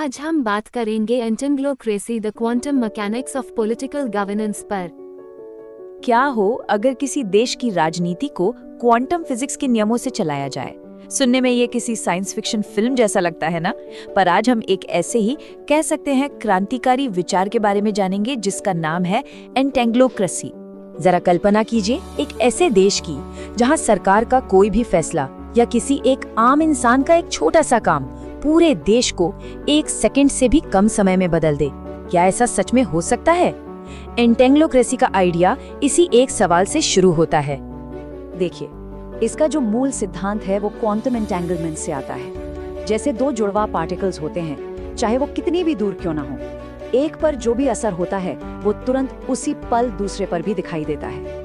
आज हम बात करेंगे entanglocracy the quantum mechanics of political governance पर। क्या हो अगर किसी देश की राजनीति को क्वांटम फिजिक्स के नियमों से चलाया जाए। सुनने में ये किसी साइंस फिक्शन फिल्म जैसा लगता है ना, पर आज हम एक ऐसे ही कह सकते हैं क्रांतिकारी विचार के बारे में जानेंगे जिसका नाम है एंटेंग्लोक्रेसी। जरा कल्पना कीजिए एक ऐसे देश की जहां सरकार का कोई भी फैसला या किसी एक आम इंसान का एक छोटा सा काम पूरे देश को एक सेकंड से भी कम समय में बदल दे। क्या ऐसा सच में हो सकता है? एंटेंग्लोक्रेसी का आइडिया इसी एक सवाल से शुरू होता है। देखिए, इसका जो मूल सिद्धांत है वो क्वांटम एंटेंगलमेंट से आता है। जैसे दो जुड़वा पार्टिकल्स होते हैं, चाहे वो कितनी भी दूर क्यों ना हो, एक पर जो भी असर होता है वो तुरंत उसी पल दूसरे पर भी दिखाई देता है।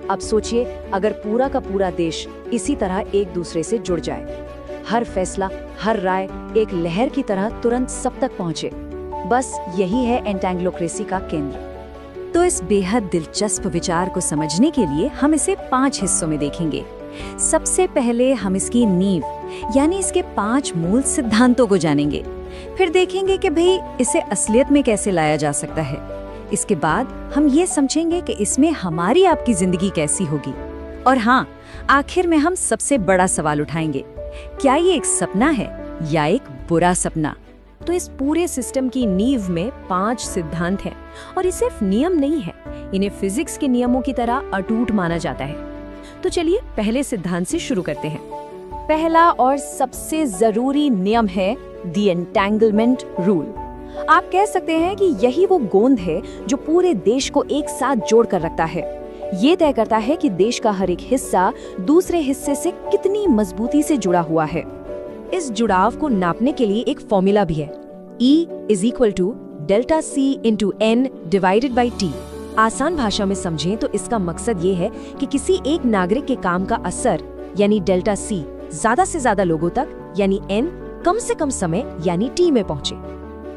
अब सोचिए अगर पूरा का पूरा देश इसी तरह एक दूसरे से जुड़ जाए, हर फैसला, हर राय एक लहर की तरह तुरंत सब तक पहुंचे। बस यही है एंटेंग्लोक्रेसी का केंद्र। तो इस बेहद दिलचस्प विचार को समझने के लिए हम इसे 5 हिस्सों में देखेंगे। सबसे पहले हम इसकी नींव यानी इसके 5 मूल सिद्धांतों को जानेंगे। फिर देखेंगे कि भाई इसे असलियत में कैसे लाया जा सकता है। इसके बाद हम ये समझेंगे कि इसमें हमारी आपकी जिंदगी कैसी होगी। और हाँ, आखिर में हम सबसे बड़ा सवाल उठाएंगे, क्या ये एक सपना है या एक बुरा सपना? तो इस पूरे सिस्टम की नींव में 5 सिद्धांत हैं और ये सिर्फ नियम नहीं है, इन्हें फिजिक्स के नियमों की तरह अटूट माना जाता है। तो चलिए पहले सिद्धांत से शुरू करते हैं। पहला और सबसे जरूरी नियम है द एंटेंगलमेंट रूल। आप कह सकते हैं कि यही वो गोंद है जो पूरे देश को एक साथ जोड़ कर रखता है। ये तय करता है कि देश का हर एक हिस्सा दूसरे हिस्से से कितनी मजबूती से जुड़ा हुआ है। इस जुड़ाव को नापने के लिए एक फॉर्मूला भी है, E = ΔC × N / T। आसान भाषा में समझें तो इसका मकसद ये है कि किसी एक नागरिक के काम का असर यानी ΔC ज्यादा से ज्यादा लोगों तक यानी N कम से कम समय यानी T में पहुंचे।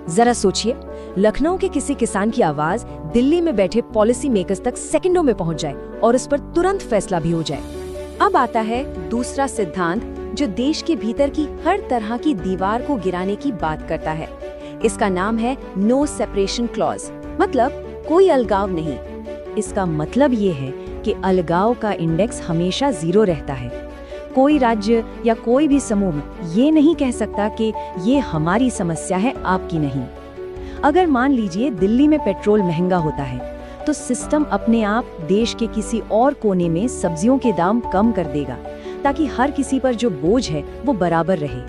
जरा सोचिए, लखनऊ के किसी किसान की आवाज दिल्ली में बैठे पॉलिसी मेकर्स तक सेकंडों में पहुंच जाए और उस पर तुरंत फैसला भी हो जाए। अब आता है दूसरा सिद्धांत जो देश के भीतर की हर तरह की दीवार को गिराने की बात करता है। इसका नाम है नो सेपरेशन क्लॉज, मतलब कोई अलगाव नहीं। इसका मतलब ये है कि अलगाव का इंडेक्स हमेशा 0 रहता है। कोई राज्य या कोई भी समूह ये नहीं कह सकता कि ये हमारी समस्या है, आपकी नहीं। अगर मान लीजिए दिल्ली में पेट्रोल महंगा होता है तो सिस्टम अपने आप देश के किसी और कोने में सब्जियों के दाम कम कर देगा ताकि हर किसी पर जो बोझ है वो बराबर रहे।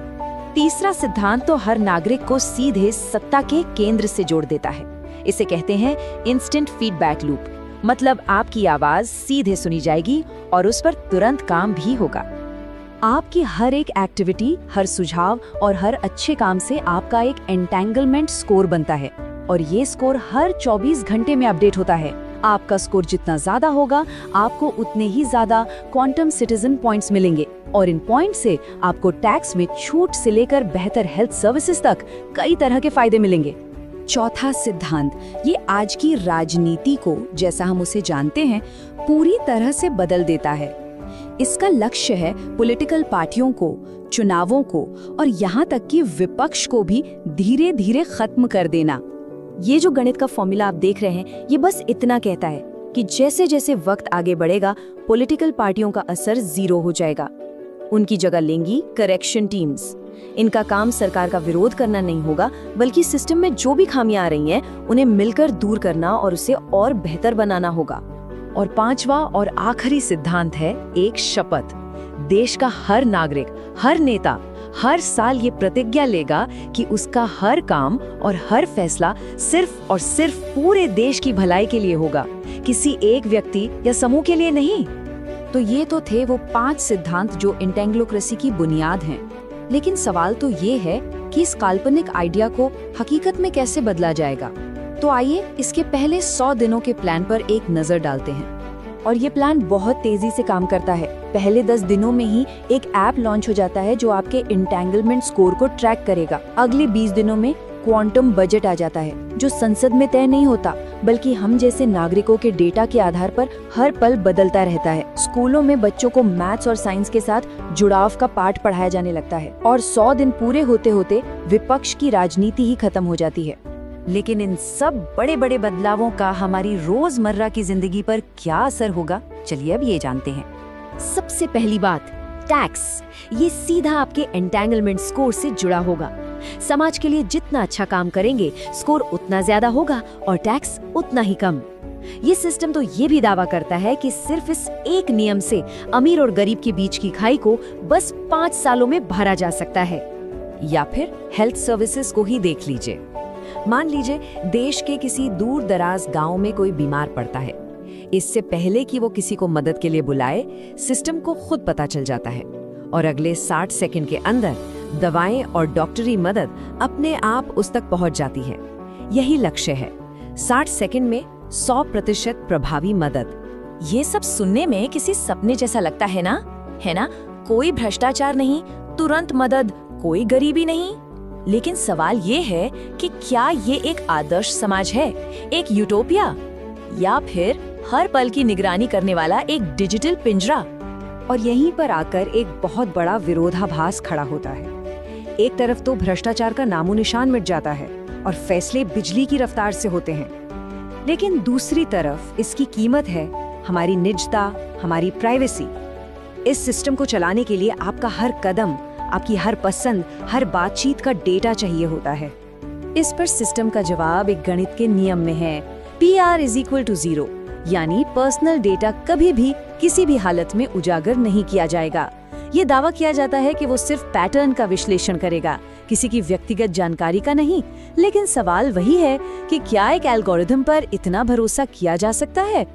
तीसरा सिद्धांत तो हर नागरिक को सीधे सत्ता के केंद्र से जोड़ देता है। इसे कहते हैं इंस्टेंट फीडबैक लूप, मतलब आपकी आवाज सीधे सुनी जाएगी और उस पर तुरंत काम भी होगा। आपकी हर एक एक्टिविटी, हर सुझाव और हर अच्छे काम से आपका एक एंटेंगलमेंट स्कोर बनता है और ये स्कोर हर 24 घंटे में अपडेट होता है। आपका स्कोर जितना ज्यादा होगा, आपको उतने ही ज्यादा क्वांटम सिटीजन पॉइंट्स मिलेंगे और इन पॉइंट से आपको टैक्स में छूट से लेकर बेहतर हेल्थ सर्विसेज तक कई तरह के फायदे मिलेंगे। चौथा सिद्धांत ये आज की राजनीति को, जैसा हम उसे जानते हैं, पूरी तरह से बदल देता है। इसका लक्ष्य है पॉलिटिकल पार्टियों को, चुनावों को और यहाँ तक कि विपक्ष को भी धीरे धीरे खत्म कर देना। ये जो गणित का फॉर्मूला आप देख रहे हैं, ये बस इतना कहता है कि जैसे जैसे वक्त आगे बढ़ेगा पॉलिटिकल पार्टियों का असर 0 हो जाएगा। उनकी जगह लेंगी करेक्शन टीम्स। इनका काम सरकार का विरोध करना नहीं होगा, बल्कि सिस्टम में जो भी खामियां आ रही हैं उन्हें मिलकर दूर करना और उसे और बेहतर बनाना होगा। और 5वां और आखिरी सिद्धांत है एक शपथ। देश का हर नागरिक, हर नेता हर साल ये प्रतिज्ञा लेगा कि उसका हर काम और हर फैसला सिर्फ और सिर्फ पूरे देश की भलाई के लिए होगा, किसी एक व्यक्ति या समूह के लिए नहीं। तो ये तो थे वो 5 सिद्धांत जो एंटेंग्लोक्रेसी की बुनियाद हैं। लेकिन सवाल तो ये है कि इस काल्पनिक आइडिया को हकीकत में कैसे बदला जाएगा। तो आइए इसके पहले 100 दिनों के प्लान पर एक नजर डालते हैं। और ये प्लान बहुत तेजी से काम करता है। पहले 10 दिनों में ही एक ऐप लॉन्च हो जाता है जो आपके एंटेंगलमेंट स्कोर को ट्रैक करेगा। अगले 20 दिनों में क्वांटम बजट आ जाता है, जो संसद में तय नहीं होता बल्कि हम जैसे नागरिकों के डेटा के आधार पर हर पल बदलता रहता है। स्कूलों में बच्चों को मैथ्स और साइंस के साथ जुड़ाव का पाठ पढ़ाया जाने लगता है और 100 दिन पूरे होते होते विपक्ष की राजनीति ही खत्म हो जाती है। लेकिन इन सब बड़े बड़े बदलावों का हमारी रोजमर्रा की जिंदगी पर क्या असर होगा, चलिए अब ये जानते हैं। सबसे पहली बात, टैक्स। ये सीधा आपके एंटेंगलमेंट स्कोर से जुड़ा होगा। समाज के लिए जितना अच्छा काम करेंगे, स्कोर उतना ज्यादा होगा और टैक्स उतना ही कम। ये सिस्टम तो ये भी दावा करता है कि सिर्फ इस एक नियम से अमीर और गरीब के बीच की खाई को बस 5 सालों में भरा जा सकता है। या फिर हेल्थ सर्विसेज को ही देख लीजिए। मान लीजिए देश के किसी दूर दराज गाँव में कोई बीमार पड़ता है, इससे पहले कि वो किसी को मदद के लिए बुलाए, सिस्टम को खुद पता चल जाता है और अगले 60 सेकंड के अंदर दवाएं और डॉक्टरी मदद अपने आप उस तक पहुंच जाती है। यही लक्ष्य है, 60 सेकंड में 100% प्रभावी मदद। ये सब सुनने में किसी सपने जैसा लगता है ना? कोई भ्रष्टाचार नहीं, तुरंत मदद, कोई गरीबी नहीं। लेकिन सवाल ये है कि क्या ये एक आदर्श समाज है, एक यूटोपिया, या फिर हर पल की निगरानी करने वाला एक डिजिटल पिंजरा? और यहीं पर आकर एक बहुत बड़ा विरोधाभास खड़ा होता है। एक तरफ तो भ्रष्टाचार का नामो निशान मिट जाता है और फैसले बिजली की रफ्तार से होते हैं, लेकिन दूसरी तरफ इसकी कीमत है हमारी निजता, हमारी प्राइवेसी। इस सिस्टम को चलाने के लिए आपका हर कदम, आपकी हर पसंद, हर बातचीत का डेटा चाहिए होता है। इस पर सिस्टम का जवाब एक गणित के नियम में है, PR=0, यानी पर्सनल डेटा कभी भी किसी भी हालत में उजागर नहीं किया जाएगा। ये दावा किया जाता है कि वो सिर्फ पैटर्न का विश्लेषण करेगा, किसी की व्यक्तिगत जानकारी का नहीं। लेकिन सवाल वही है कि क्या एक एल्गोरिथम पर इतना भरोसा किया जा सकता है?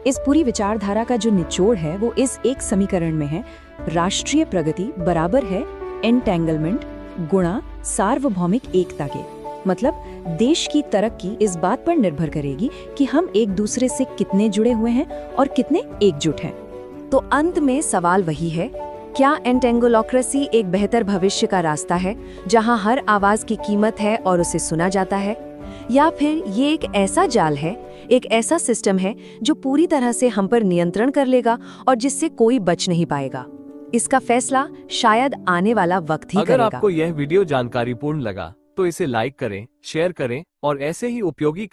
इस पूरी विचारधारा का जो निचोड़ है वो इस एक समीकरण में है, राष्ट्रीय प्रगति बराबर है एंटेंगलमेंट गुणा सार्वभौमिक एकता के। मतलब देश की तरक्की इस बात पर निर्भर करेगी कि हम एक दूसरे से कितने जुड़े हुए हैं और कितने एकजुट हैं। तो अंत में सवाल वही है, क्या एंटेंगोलॉक्रेसी एक बेहतर भविष्य का रास्ता है जहां हर आवाज की कीमत है और उसे सुना जाता है, या फिर ये एक ऐसा जाल है, एक ऐसा सिस्टम है जो पूरी तरह से हम पर नियंत्रण कर लेगा और जिससे कोई बच नहीं पाएगा? इसका फैसला शायद आने वाला वक्त ही करेगा। अगर आपको यह वीडियो जानकारीपूर्ण लगा तो इसे लाइक करें, शेयर करें और ऐसे ही उपयोगी